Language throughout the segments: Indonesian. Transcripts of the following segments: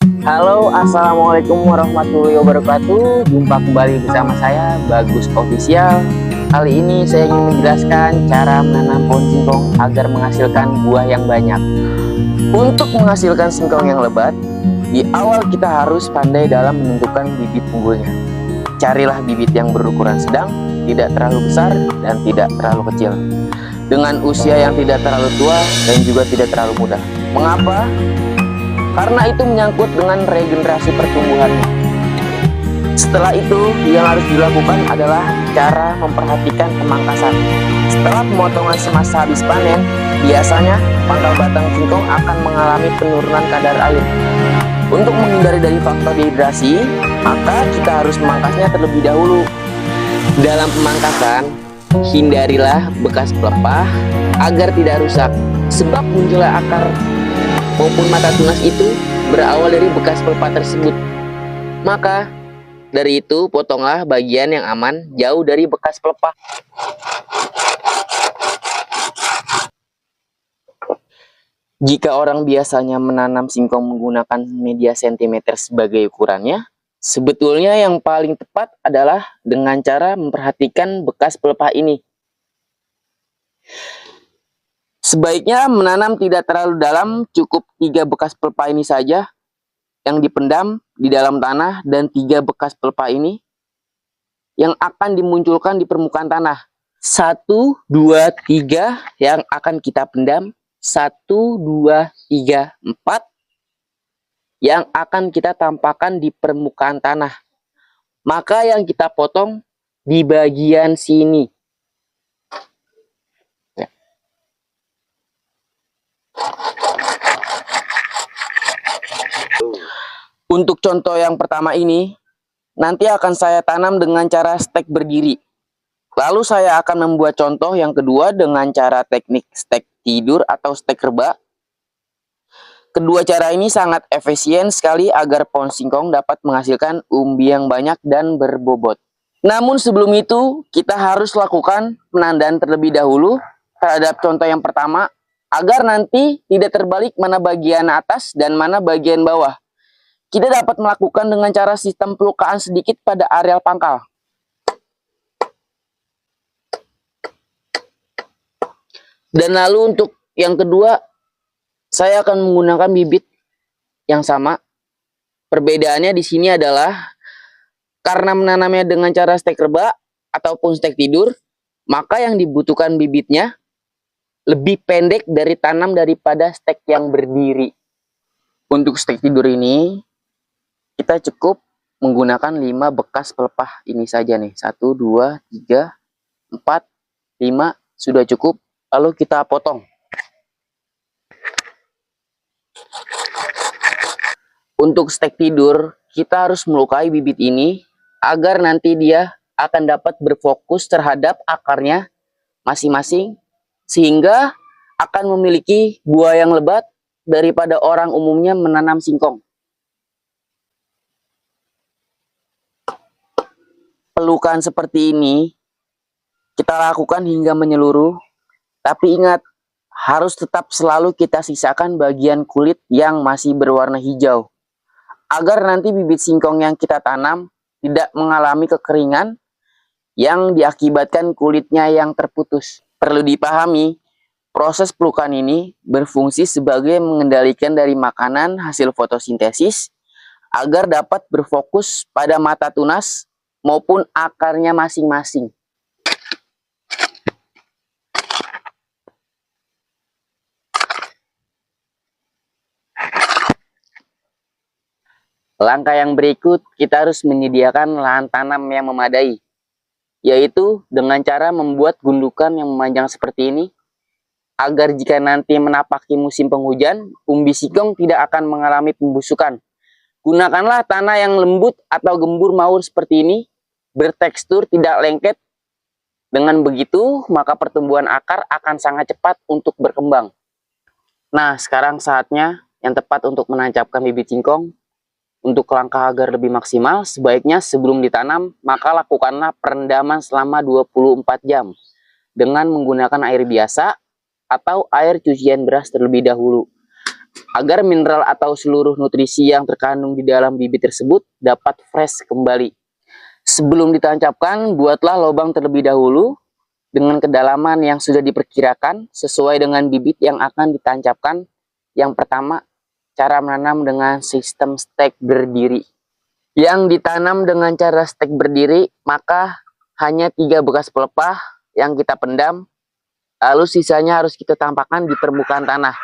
Halo, assalamualaikum warahmatullahi wabarakatuh. Jumpa kembali bersama saya, Bagus Official. Kali ini saya ingin menjelaskan cara menanam pohon singkong agar menghasilkan buah yang banyak. Untuk menghasilkan singkong yang lebat, di awal kita harus pandai dalam menentukan bibit unggulnya. Carilah bibit yang berukuran sedang, tidak terlalu besar dan tidak terlalu kecil, dengan usia yang tidak terlalu tua dan juga tidak terlalu muda. Mengapa? Karena itu menyangkut dengan regenerasi pertumbuhannya. Setelah itu, yang harus dilakukan adalah cara memperhatikan pemangkasan. Setelah pemotongan semasa habis panen, biasanya pangkal batang singkong akan mengalami penurunan kadar air. Untuk menghindari dari faktor dehidrasi, maka kita harus memangkasnya terlebih dahulu. Dalam pemangkasan, hindarilah bekas pelepah agar tidak rusak, sebab munculnya akar maupun mata tunas itu berawal dari bekas pelepah tersebut. Maka dari itu potonglah bagian yang aman jauh dari bekas pelepah. Jika orang biasanya menanam singkong menggunakan media cm sebagai ukurannya, sebetulnya yang paling tepat adalah dengan cara memperhatikan bekas pelepah ini. Sebaiknya menanam tidak terlalu dalam, cukup 3 bekas pelepah ini saja yang dipendam di dalam tanah dan 3 bekas pelepah ini yang akan dimunculkan di permukaan tanah. 1, 2, 3 yang akan kita pendam, 1, 2, 3, 4 yang akan kita tampakkan di permukaan tanah. Maka yang kita potong di bagian sini. Untuk contoh yang pertama ini, nanti akan saya tanam dengan cara stek berdiri. Lalu saya akan membuat contoh yang kedua dengan cara teknik stek tidur atau stek rebah. Kedua cara ini sangat efisien sekali agar pohon singkong dapat menghasilkan umbi yang banyak dan berbobot. Namun sebelum itu, kita harus lakukan penandaan terlebih dahulu terhadap contoh yang pertama, agar nanti tidak terbalik mana bagian atas dan mana bagian bawah. Kita dapat melakukan dengan cara sistem pelukaan sedikit pada areal pangkal. Dan lalu untuk yang kedua, saya akan menggunakan bibit yang sama. Perbedaannya di sini adalah karena menanamnya dengan cara stek rebah ataupun stek tidur, maka yang dibutuhkan bibitnya lebih pendek dari tanam daripada stek yang berdiri. Untuk stek tidur ini, kita cukup menggunakan 5 bekas pelepah ini saja nih. 1, 2, 3, 4, 5 sudah cukup. Lalu kita potong. Untuk stek tidur, kita harus melukai bibit ini agar nanti dia akan dapat berfokus terhadap akarnya masing-masing, sehingga akan memiliki buah yang lebat daripada orang umumnya menanam singkong. Pelukan seperti ini kita lakukan hingga menyeluruh, tapi ingat, harus tetap selalu kita sisakan bagian kulit yang masih berwarna hijau, agar nanti bibit singkong yang kita tanam tidak mengalami kekeringan yang diakibatkan kulitnya yang terputus. Perlu dipahami, proses pelukan ini berfungsi sebagai mengendalikan dari makanan hasil fotosintesis agar dapat berfokus pada mata tunas maupun akarnya masing-masing. Langkah yang berikut, kita harus menyediakan lahan tanam yang memadai, yaitu dengan cara membuat gundukan yang memanjang seperti ini, agar jika nanti menapaki musim penghujan, umbi singkong tidak akan mengalami pembusukan. Gunakanlah tanah yang lembut atau gembur maur seperti ini, bertekstur tidak lengket. Dengan begitu, maka pertumbuhan akar akan sangat cepat untuk berkembang. Nah, sekarang saatnya yang tepat untuk menancapkan bibit singkong. Untuk langkah agar lebih maksimal, sebaiknya sebelum ditanam, maka lakukanlah perendaman selama 24 jam dengan menggunakan air biasa atau air cucian beras terlebih dahulu. agar mineral atau seluruh nutrisi yang terkandung di dalam bibit tersebut dapat fresh kembali. Sebelum ditancapkan, buatlah lubang terlebih dahulu dengan kedalaman yang sudah diperkirakan sesuai dengan bibit yang akan ditancapkan. Yang pertama, cara menanam dengan sistem stek berdiri. Yang ditanam dengan cara stek berdiri, maka hanya 3 bekas pelepah yang kita pendam, lalu sisanya harus kita tampakkan di permukaan tanah.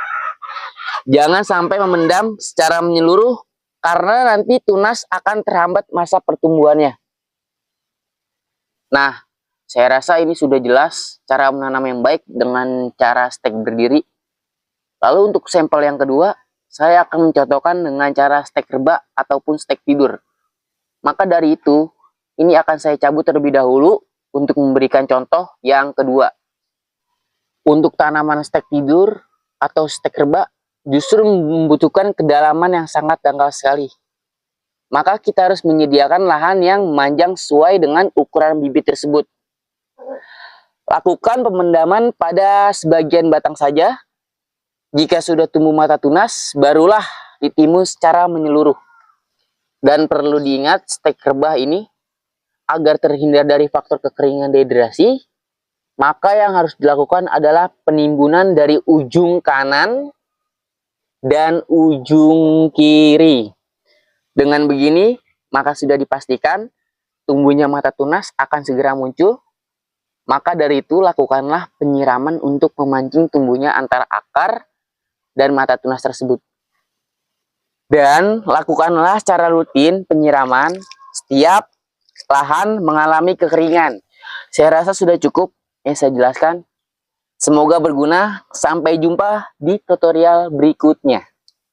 Jangan sampai memendam secara menyeluruh, karena nanti tunas akan terhambat masa pertumbuhannya. Nah, saya rasa ini sudah jelas cara menanam yang baik dengan cara stek berdiri. Lalu untuk sampel yang kedua, saya akan mencontohkan dengan cara stek rebak ataupun stek tidur. Maka dari itu, ini akan saya cabut terlebih dahulu untuk memberikan contoh yang kedua. Untuk tanaman stek tidur atau stek rebak justru membutuhkan kedalaman yang sangat dangkal sekali. Maka kita harus menyediakan lahan yang memanjang sesuai dengan ukuran bibit tersebut. Lakukan pemendaman pada sebagian batang saja. Jika sudah tumbuh mata tunas, barulah ditimu secara menyeluruh. Dan perlu diingat, stek rebah ini agar terhindar dari faktor kekeringan dehidrasi, maka yang harus dilakukan adalah penimbunan dari ujung kanan dan ujung kiri. Dengan begini, maka sudah dipastikan tumbuhnya mata tunas akan segera muncul. Maka dari itu, lakukanlah penyiraman untuk memancing tumbuhnya antara akar dan mata tunas tersebut. Dan lakukanlah secara rutin penyiraman setiap lahan mengalami kekeringan. Saya rasa sudah cukup yang saya jelaskan. Semoga berguna. Sampai jumpa di tutorial berikutnya.